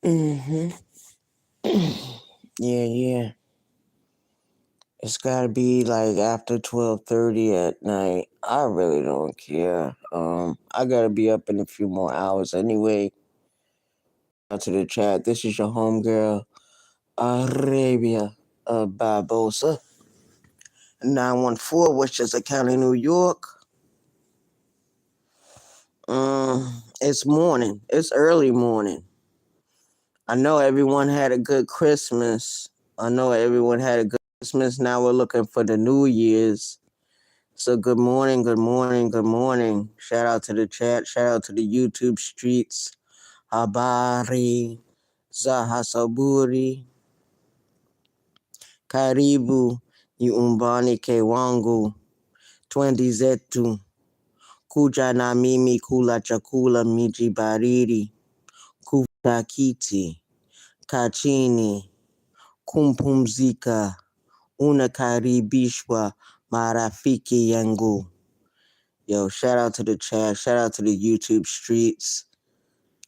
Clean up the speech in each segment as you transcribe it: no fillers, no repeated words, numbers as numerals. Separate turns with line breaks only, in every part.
Mm-hmm. Yeah. It's gotta be like after 12:30 at night. I really don't care. I gotta be up in a few more hours anyway. Out to the chat. This is your homegirl, Arabia Barbosa. 914 Westchester County, New York. It's morning. It's early morning. I know everyone had a good Christmas. Now we're looking for the New Year's. So good morning. Shout out to the chat. Shout out to the YouTube streets. Habari. Zahasaburi. Karibu. Umbani Kewangu. Twendi zetu. Kuja na mimi kula chakula miji baridi. Kutakiti. Kachini. Kumpumzika. Unakaribishwa marafiki yangu. Yo, shout out to the chat. Shout out to the YouTube streets.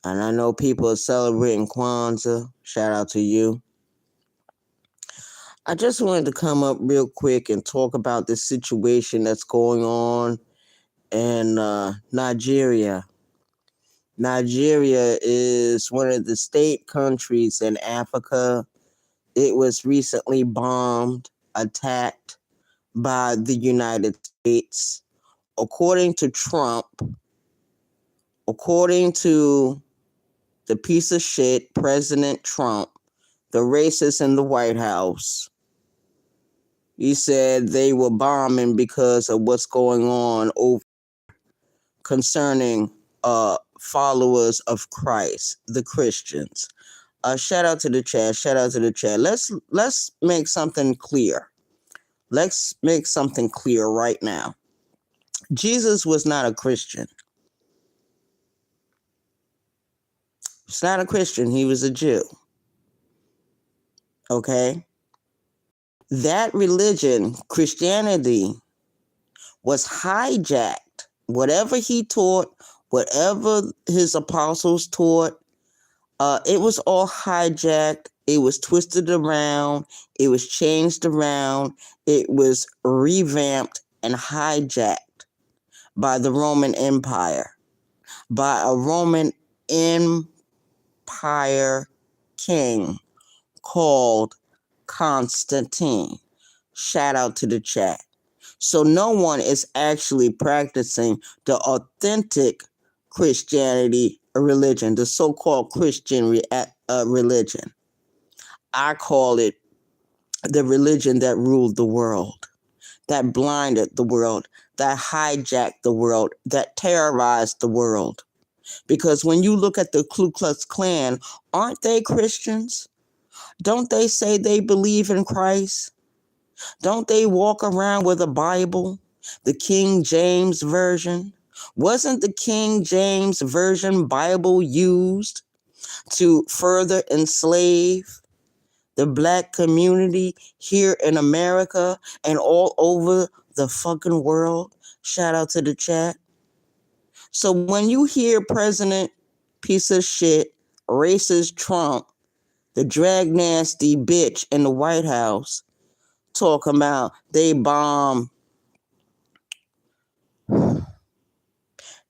And I know people are celebrating Kwanzaa. Shout out to you. I just wanted to come up real quick and talk about this situation that's going on in Nigeria. Nigeria is one of the state countries in Africa. It was recently bombed, attacked by the United States. According to Trump, according to the piece of shit, President Trump, the racist in the White House, he said they were bombing because of what's going on over concerning followers of Christ, the Christians. Shout out to the chat. Let's make something clear. Let's make something clear right now. Jesus was not a Christian. He's not a Christian. He was a Jew. Okay? That religion, Christianity, was hijacked. Whatever he taught, whatever his apostles taught, it was all hijacked. It was twisted around. It was changed around. It was revamped and hijacked by the Roman Empire, by a Roman Empire king called Constantine. Shout out to the chat. So no one is actually practicing the authentic Christianity religion, the so-called Christian religion. I call it the religion that ruled the world, that blinded the world, that hijacked the world, that terrorized the world. Because when you look at the Ku Klux Klan, aren't they Christians? Don't they say they believe in Christ? Don't they walk around with a Bible, the King James Version? Wasn't the King James Version Bible used to further enslave the Black community here in America and all over the fucking world? Shout out to the chat. So when you hear President piece of shit, racist Trump, the drag nasty bitch in the White House, talking about they bomb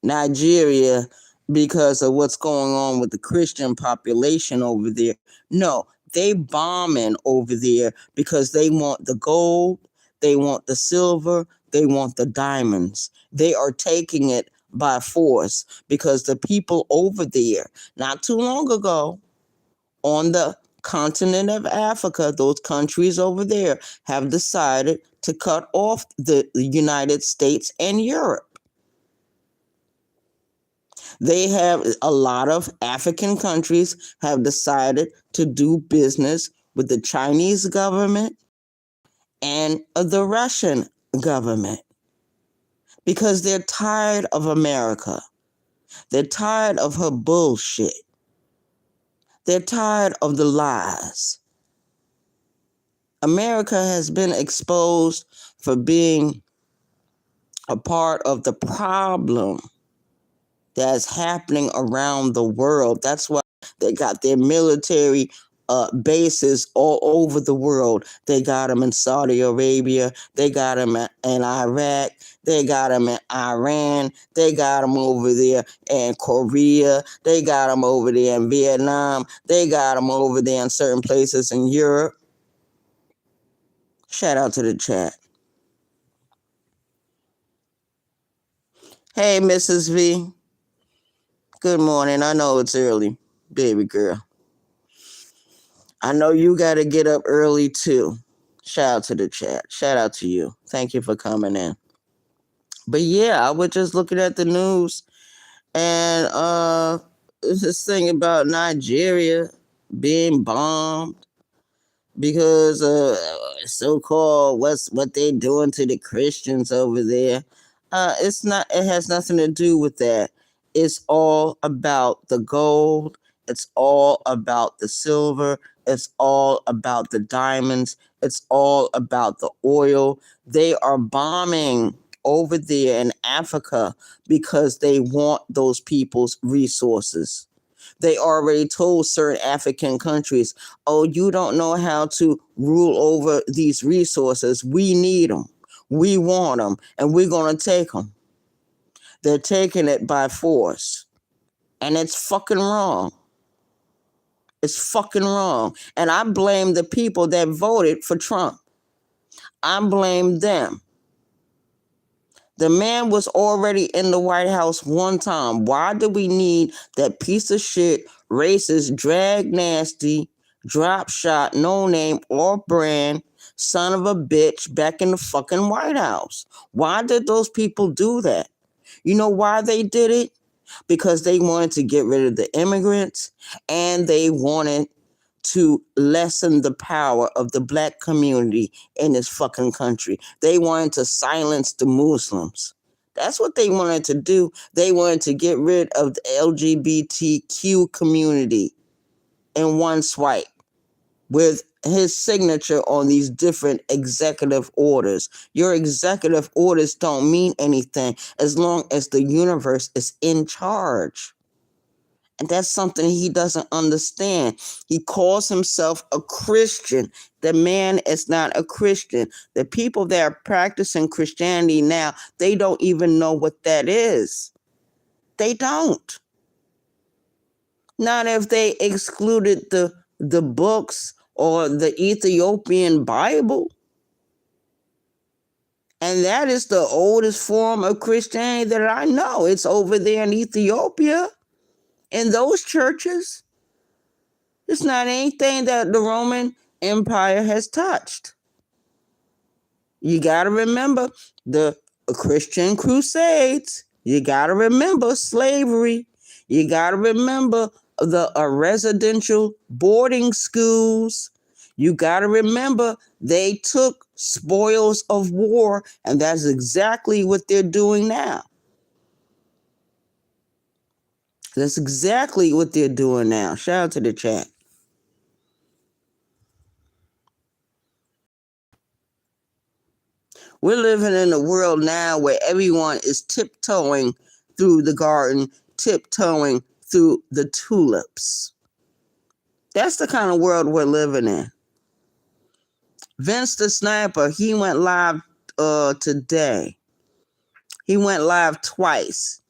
Nigeria because of what's going on with the Christian population over there. No, they bombing over there because they want the gold, they want the silver, they want the diamonds. They are taking it by force because the people over there, not too long ago, on the continent of Africa, those countries over there have decided to cut off the United States and Europe. They have a lot of African countries have decided to do business with the Chinese government and the Russian government because they're tired of America. They're tired of her bullshit. They're tired of the lies. America has been exposed for being a part of the problem that's happening around the world. That's why They got their military bases all over the world. They got them in Saudi Arabia. They got them in Iraq. They got them in Iran. They got them over there in Korea. They got them over there in Vietnam. They got them over there in certain places in Europe. Shout out to the chat. Hey, Mrs. V. Good morning. I know it's early, baby girl. I know you got to get up early too. Shout out to the chat. Shout out to you. Thank you for coming in. But yeah, I was just looking at the news and this thing about Nigeria being bombed because so-called what they doing to the Christians over there. It's not. It has nothing to do with that. It's all about the gold. It's all about the silver. It's all about the diamonds. It's all about the oil. They are bombing over there in Africa because they want those people's resources. They already told certain African countries, oh, you don't know how to rule over these resources. We need them. We want them. And we're going to take them. They're taking it by force. And it's fucking wrong. It's fucking wrong. And I blame the people that voted for Trump. I blame them. The man was already in the White House one time. Why do we need that piece of shit, racist, drag nasty, drop shot, no name or brand, son of a bitch back in the fucking White House? Why did those people do that? You know why they did it? Because they wanted to get rid of the immigrants and they wanted to lessen the power of the black community in this fucking country. They wanted to silence the Muslims. That's what they wanted to do. They wanted to get rid of the LGBTQ community in one swipe with his signature on these different executive orders. Your executive orders don't mean anything as long as the universe is in charge. And that's something he doesn't understand. He calls himself a Christian. The man is not a Christian. The people that are practicing Christianity now, they don't even know what that is. They don't. Not if they excluded the books or the Ethiopian Bible. And that is the oldest form of Christianity that I know. It's over there in Ethiopia, in those churches. It's not anything that the Roman Empire has touched. You got to remember the Christian Crusades. You got to remember slavery. You got to remember the residential boarding schools. You got to remember they took spoils of war, and that's exactly what they're doing now. That's exactly what they're doing now. Shout out to the chat. We're living in a world now where everyone is tiptoeing through the garden, tiptoeing through the tulips. That's the kind of world we're living in. Vince the Sniper, he went live today. He went live twice.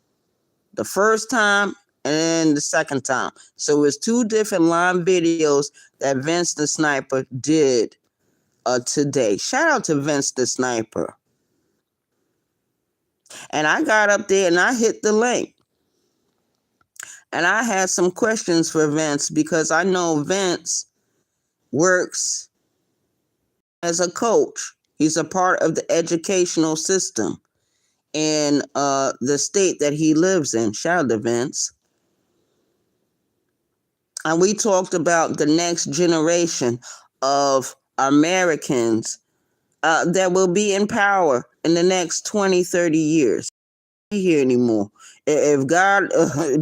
The first time and the second time. So it's two different live videos that Vince the Sniper did today. Shout out to Vince the Sniper. And I got up there and I hit the link. And I had some questions for Vince because I know Vince works as a coach. He's a part of the educational system in the state that he lives in. Shout out to Vince. And we talked about the next generation of Americans that will be in power in the next 20, 30 years. Here anymore. If God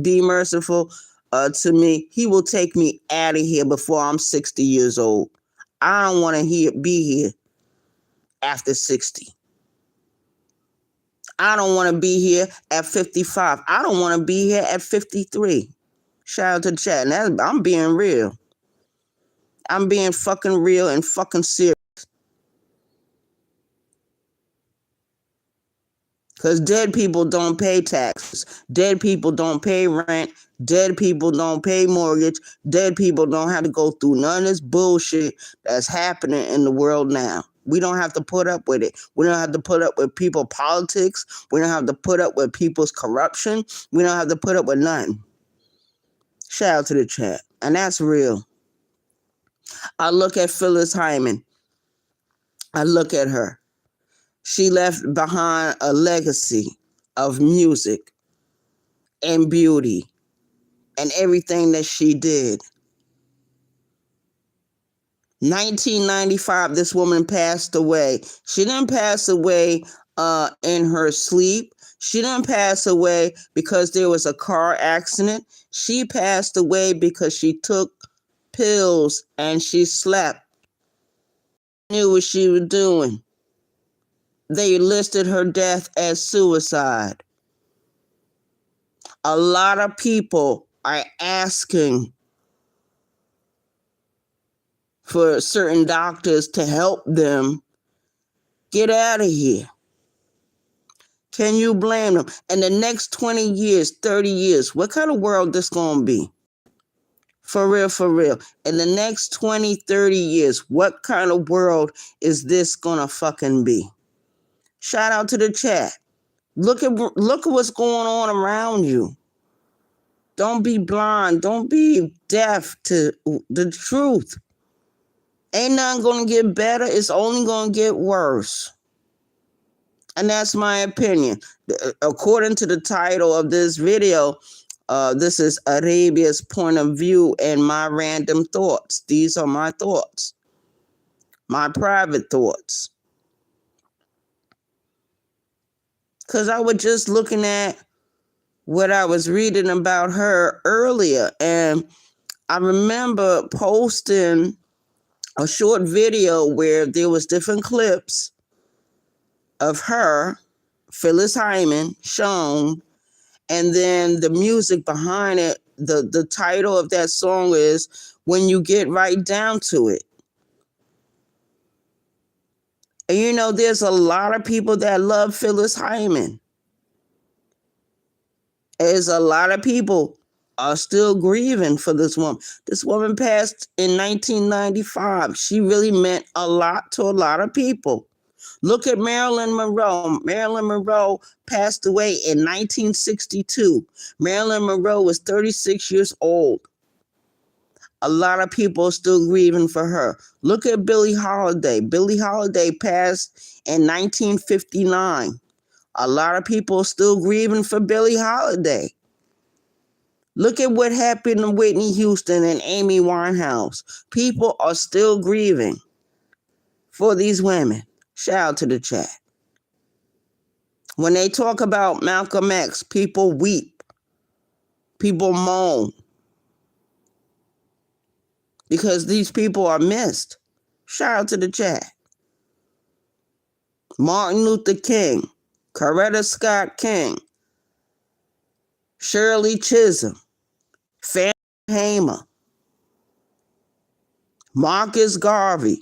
be merciful to me, he will take me out of here before I'm 60 years old. I don't want to be here after 60. I don't want to be here at 55. I don't want to be here at 53. Shout out to the chat. And I'm being real. I'm being fucking real and fucking serious. Because dead people don't pay taxes. Dead people don't pay rent. Dead people don't pay mortgage. Dead people don't have to go through none of this bullshit that's happening in the world now. We don't have to put up with it. We don't have to put up with people's politics. We don't have to put up with people's corruption. We don't have to put up with nothing. Shout out to the chat. And that's real. I look at Phyllis Hyman. I look at her. She left behind a legacy of music and beauty and everything that she did. 1995, this woman passed away. She didn't pass away in her sleep. She didn't pass away because there was a car accident. She passed away because she took pills and she slept. Knew what she was doing. They listed her death as suicide. A lot of people are asking for certain doctors to help them get out of here. Can you blame them? In the next 20 years, 30 years, what kind of world this going to be? For real, for real. In the next 20, 30 years, what kind of world is this going to fucking be? Shout out to the chat. Look at what's going on around you. Don't be blind. Don't be deaf to the truth. Ain't nothing going to get better. It's only going to get worse. And that's my opinion. According to the title of this video, this is Arabia's point of view and my random thoughts. These are my thoughts. My private thoughts. Because I was just looking at what I was reading about her earlier. And I remember posting a short video where there was different clips of her, Phyllis Hyman, shown. And then the music behind it, the title of that song is When You Get Right Down to It. And you know, there's a lot of people that love Phyllis Hyman. There's a lot of people are still grieving for this woman. This woman passed in 1995. She really meant a lot to a lot of people. Look at Marilyn Monroe. Marilyn Monroe passed away in 1962. Marilyn Monroe was 36 years old. A lot of people are still grieving for her. Look at Billie Holiday. Billie Holiday passed in 1959. A lot of people are still grieving for Billie Holiday. Look at what happened to Whitney Houston and Amy Winehouse. People are still grieving for these women. Shout out to the chat. When they talk about Malcolm X, people weep. People moan. Because these people are missed. Shout out to the chat. Martin Luther King, Coretta Scott King, Shirley Chisholm, Fannie Hamer, Marcus Garvey,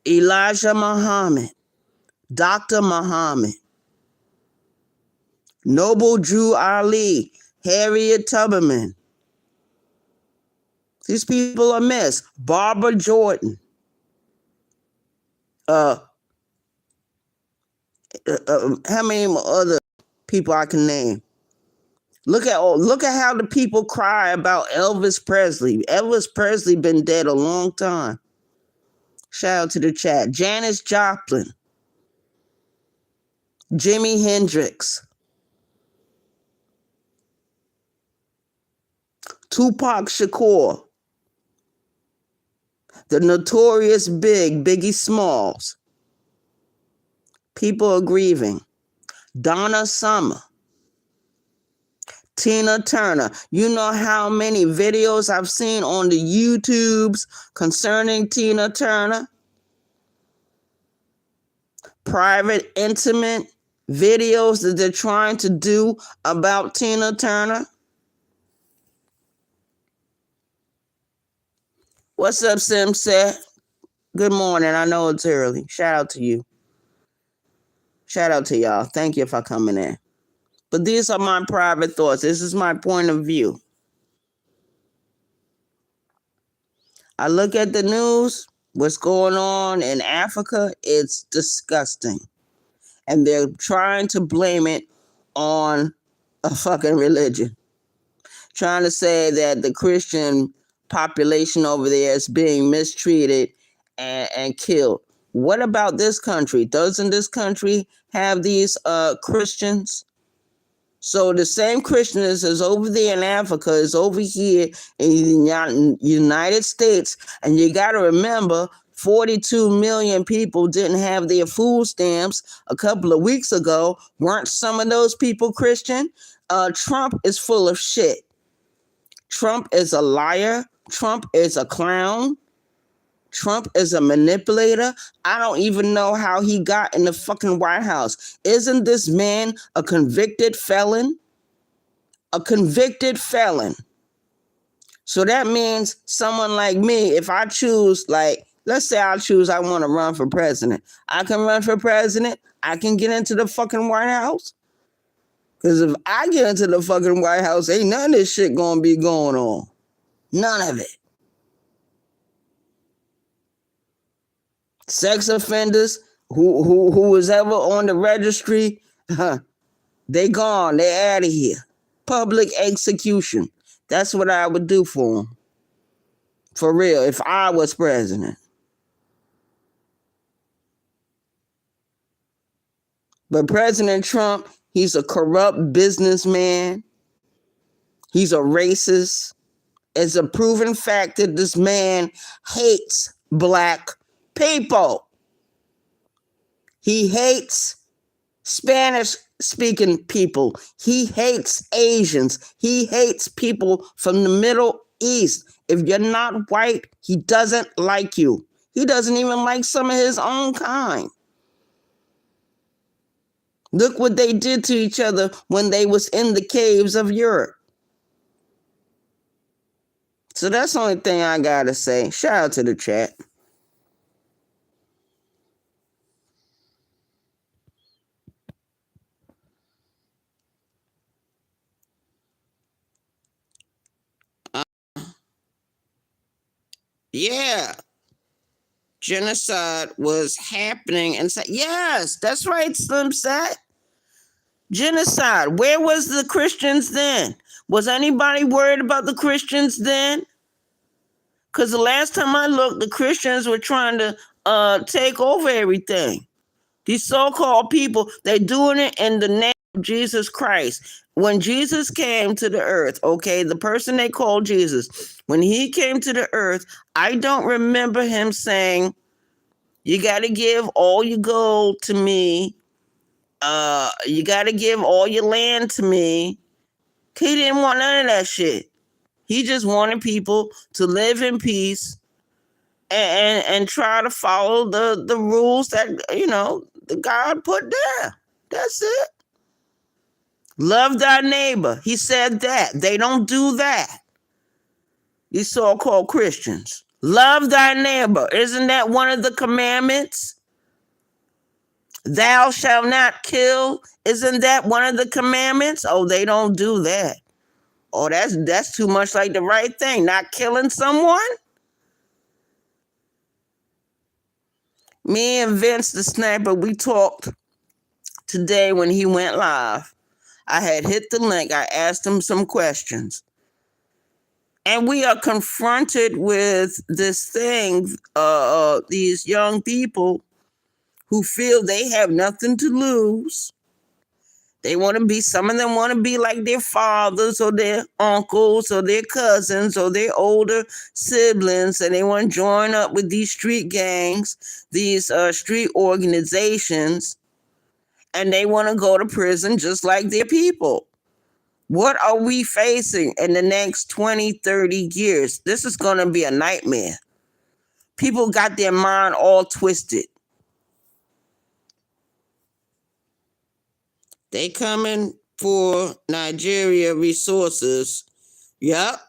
Elijah Muhammad, Dr. Muhammad, Noble Drew Ali, Harriet Tubman. These people are missed. Barbara Jordan. How many other people I can name? Look at how the people cry about Elvis Presley. Elvis Presley been dead a long time. Shout out to the chat. Janis Joplin. Jimi Hendrix. Tupac Shakur. The Notorious Biggie Smalls. People are grieving. Donna Summer. Tina Turner. You know how many videos I've seen on the YouTubes concerning Tina Turner? Private, intimate videos that they're trying to do about Tina Turner. What's up, Simset? Good morning. I know it's early. Shout out to you. Shout out to y'all. Thank you for coming in. But these are my private thoughts. This is my point of view. I look at the news, what's going on in Africa, it's disgusting. And they're trying to blame it on a fucking religion. Trying to say that the Christian population over there is being mistreated and killed. What about this country? Doesn't this country have these Christians? So the same Christians is over there in Africa is over here in the United States. And you got to remember, 42 million people didn't have their food stamps a couple of weeks ago. Weren't some of those people Christian? Trump is full of shit. Trump is a liar. Trump is a clown. Trump is a manipulator. I don't even know how he got in the fucking White House. Isn't this man a convicted felon? A convicted felon. So that means someone like me, if I choose, like, let's say I want to run for president. I can run for president. I can get into the fucking White House. Because if I get into the fucking White House, ain't none of this shit going to be going on. None of it. Sex offenders who was ever on the registry, they gone. They out of here. Public execution. That's what I would do for them. For real, if I was president. But President Trump, he's a corrupt businessman. He's a racist. It's a proven fact that this man hates black people. He hates Spanish-speaking people. He hates Asians. He hates people from the Middle East. If you're not white, he doesn't like you. He doesn't even like some of his own kind. Look what they did to each other when they was in the caves of Europe. So that's the only thing I gotta say. Shout out to the chat. Yeah. Genocide was happening and said, yes, that's right, Slim Sat. Genocide. Where was the Christians then? Was anybody worried about the Christians then? Because the last time I looked, the Christians were trying to take over everything. These so-called people, they're doing it in the name of Jesus Christ. When Jesus came to the earth, okay, the person they call Jesus, when he came to the earth, I don't remember him saying, you got to give all your gold to me. You got to give all your land to me. He didn't want none of that shit. He just wanted people to live in peace and try to follow the rules that, the God put there. That's it. Love thy neighbor. He said that. They don't do that. These so-called Christians. Love thy neighbor. Isn't that one of the commandments? Thou shalt not kill. Isn't that one of the commandments? Oh, they don't do that. Oh, that's too much like the right thing. Not killing someone? Me and Vince the Sniper, we talked today when he went live. I had hit the link. I asked him some questions. And we are confronted with this thing, these young people who feel they have nothing to lose. They want to be, some of them want to be like their fathers or their uncles or their cousins or their older siblings, and they want to join up with these street gangs, these street organizations, and they want to go to prison just like their people. What are we facing in the next 20, 30 years? This is going to be a nightmare. People got their mind all twisted. They coming for Nigeria resources. Yep.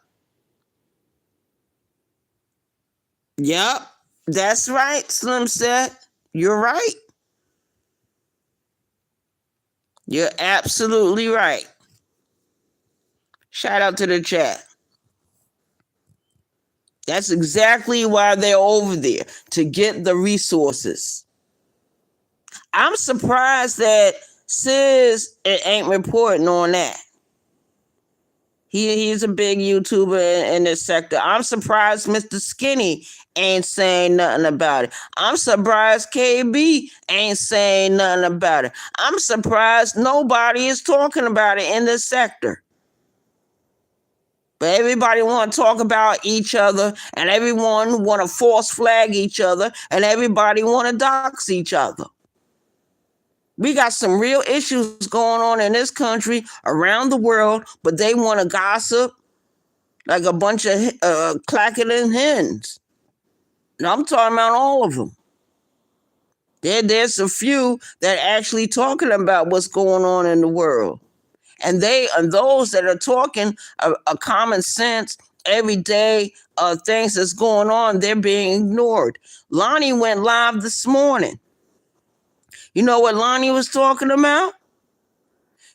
Yep, that's right, Slim said. You're right. You're absolutely right. Shout out to the chat. That's exactly why they're over there, to get the resources. I'm surprised that Sis ain't reporting on that. He's a big YouTuber in this sector. I'm surprised Mr. Skinny ain't saying nothing about it. I'm surprised KB ain't saying nothing about it. I'm surprised nobody is talking about it in this sector. But everybody want to talk about each other, and everyone want to false flag each other, and everybody want to dox each other. We got some real issues going on in this country, around the world, but they want to gossip like a bunch of clacking hens. And I'm talking about all of them. There's a few that actually talking about what's going on in the world. And those that are talking a common sense, everyday things that's going on, they're being ignored. Lonnie went live this morning. You know what Lonnie was talking about?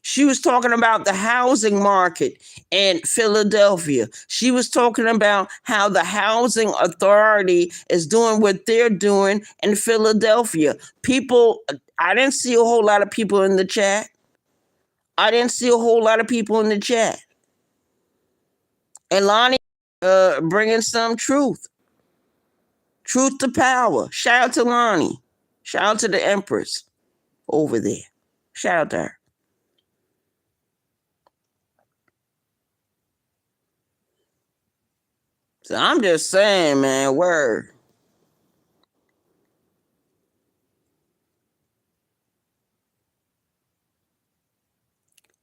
She was talking about the housing market in Philadelphia. She was talking about how the housing authority is doing what they're doing in Philadelphia. People, I didn't see a whole lot of people in the chat. And Lonnie bringing some truth. Truth to power. Shout out to Lonnie. Shout out to the Empress over there. Shout out to her. So I'm just saying, man, word.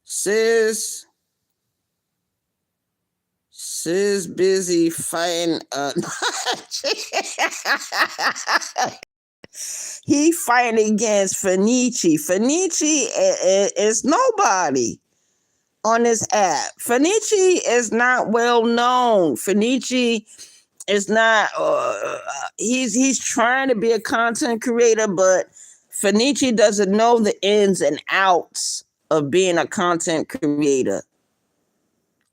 Sis busy fighting. He fighting against Fenici. Fenici is nobody on this app. Fenici is not well known. Fenici is not. He's trying to be a content creator, but Fenici doesn't know the ins and outs of being a content creator.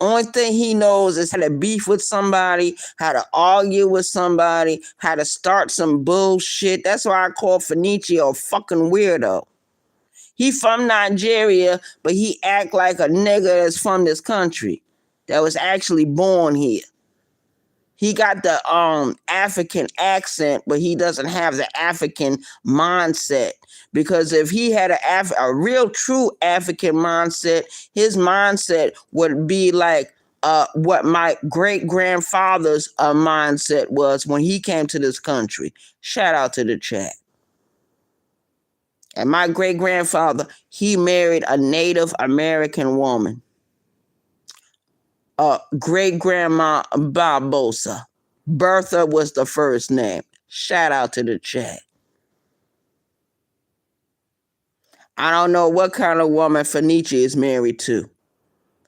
Only thing he knows is how to beef with somebody, how to argue with somebody, how to start some bullshit. That's why I call Fenici a fucking weirdo. He from Nigeria, but he act like a nigga that's from this country, that was actually born here. He got the African accent, but he doesn't have the African mindset. Because if he had a real true African mindset, his mindset would be like what my great grandfather's mindset was when he came to this country. Shout out to the chat. And my great grandfather, he married a Native American woman. Great grandma Barbosa. Bertha was the first name. Shout out to the chat. I don't know what kind of woman Fenici is married to.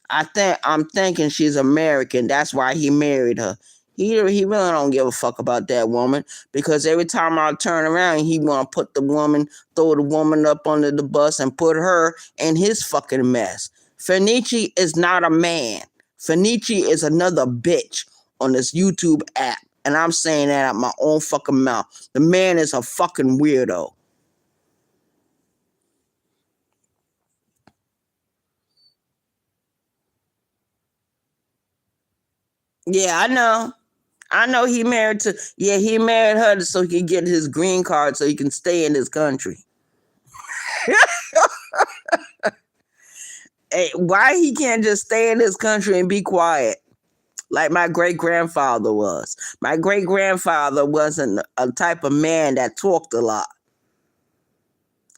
I'm thinking she's American. That's why he married her. He really don't give a fuck about that woman, because every time I turn around, he want to throw the woman up under the bus and put her in his fucking mess. Fenici is not a man. Fenici is another bitch on this YouTube app. And I'm saying that out my own fucking mouth. The man is a fucking weirdo. Yeah, I know he married her so he could get his green card so he can stay in this country. Hey, why he can't just stay in this country and be quiet? Like my great-grandfather was. My great-grandfather wasn't a type of man that talked a lot.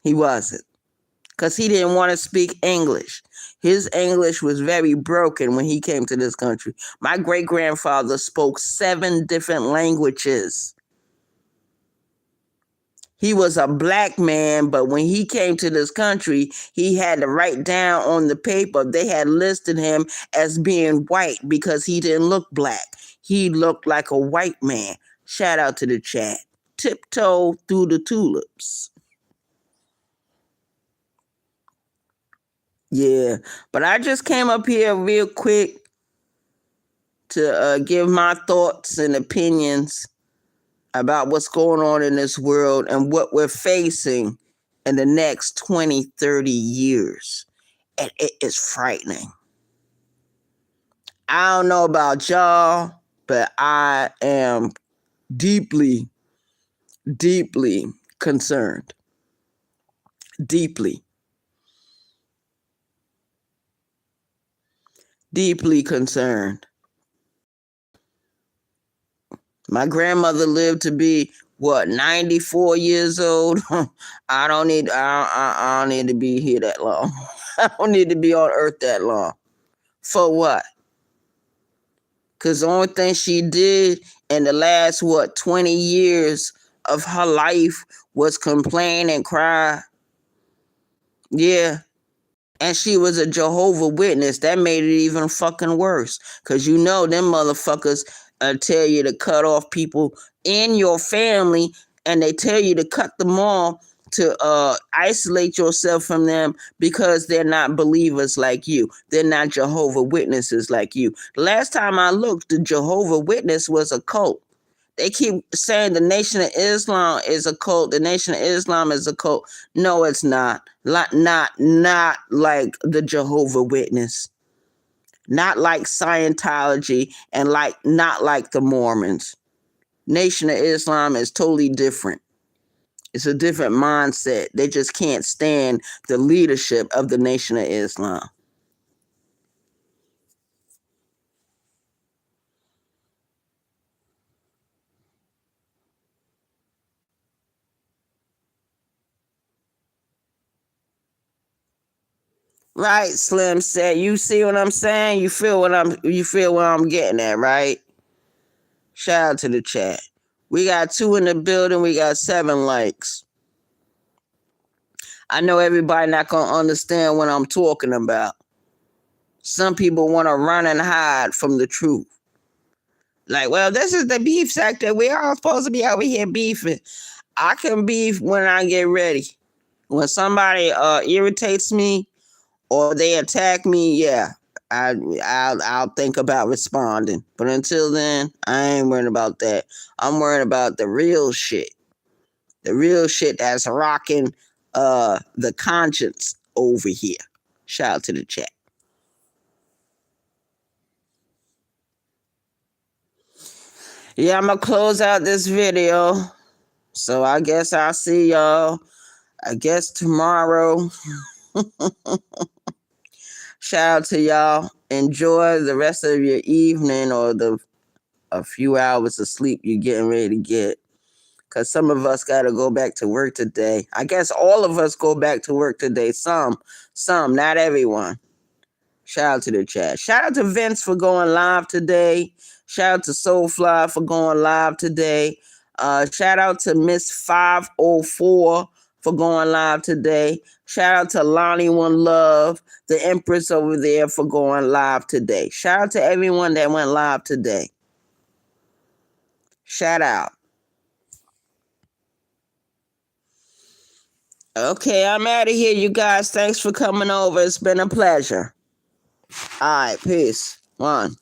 He wasn't. Because he didn't want to speak English. His English was very broken when he came to this country. My great-grandfather spoke 7 different languages. He was a black man, but when he came to this country, he had to write down on the paper, they had listed him as being white because he didn't look black. He looked like a white man. Shout out to the chat. Tiptoe through the tulips. Yeah, but I just came up here real quick to give my thoughts and opinions about what's going on in this world and what we're facing in the next 20, 30 years. And it is frightening. I don't know about y'all, but I am deeply, deeply concerned. Deeply. Deeply concerned. My grandmother lived to be 94 years old. I don't need to be here that long. I don't need to be on earth that long. For what? Because the only thing she did in the last 20 years of her life was complain and cry. Yeah. And she was a Jehovah Witness. That made it even fucking worse. Because them motherfuckers tell you to cut off people in your family, and they tell you to cut them off to isolate yourself from them because they're not believers like you. They're not Jehovah Witnesses like you. Last time I looked, the Jehovah Witness was a cult. They keep saying the Nation of Islam is a cult. The Nation of Islam is a cult. No, it's not. Not like the Jehovah Witness. Not like Scientology and not like the Mormons. Nation of Islam is totally different. It's a different mindset. They just can't stand the leadership of the Nation of Islam. Right, Slim said. You see what I'm saying? You feel what I'm getting at, right? Shout out to the chat. We got 2 in the building. We got 7 likes. I know everybody not gonna understand what I'm talking about. Some people want to run and hide from the truth. Like, well, this is the beef sector. We all supposed to be over here beefing. I can beef when I get ready. When somebody irritates me or they attack me, yeah, I'll think about responding. But until then, I ain't worried about that. I'm worried about the real shit. The real shit that's rocking the conscience over here. Shout out to the chat. Yeah, I'm gonna close out this video. So I guess I'll see y'all. I guess tomorrow. Shout out to y'all. Enjoy the rest of your evening or a few hours of sleep you're getting ready to get. Because some of us got to go back to work today. I guess all of us go back to work today. Some, not everyone. Shout out to the chat. Shout out to Vince for going live today. Shout out to Soulfly for going live today. Shout out to Miss 504 for going live today. Shout out to Lonnie One Love, the Empress over there, for going live today. Shout out to everyone that went live today. Shout out. Okay, I'm out of here, you guys. Thanks for coming over. It's been a pleasure. All right, peace. 1.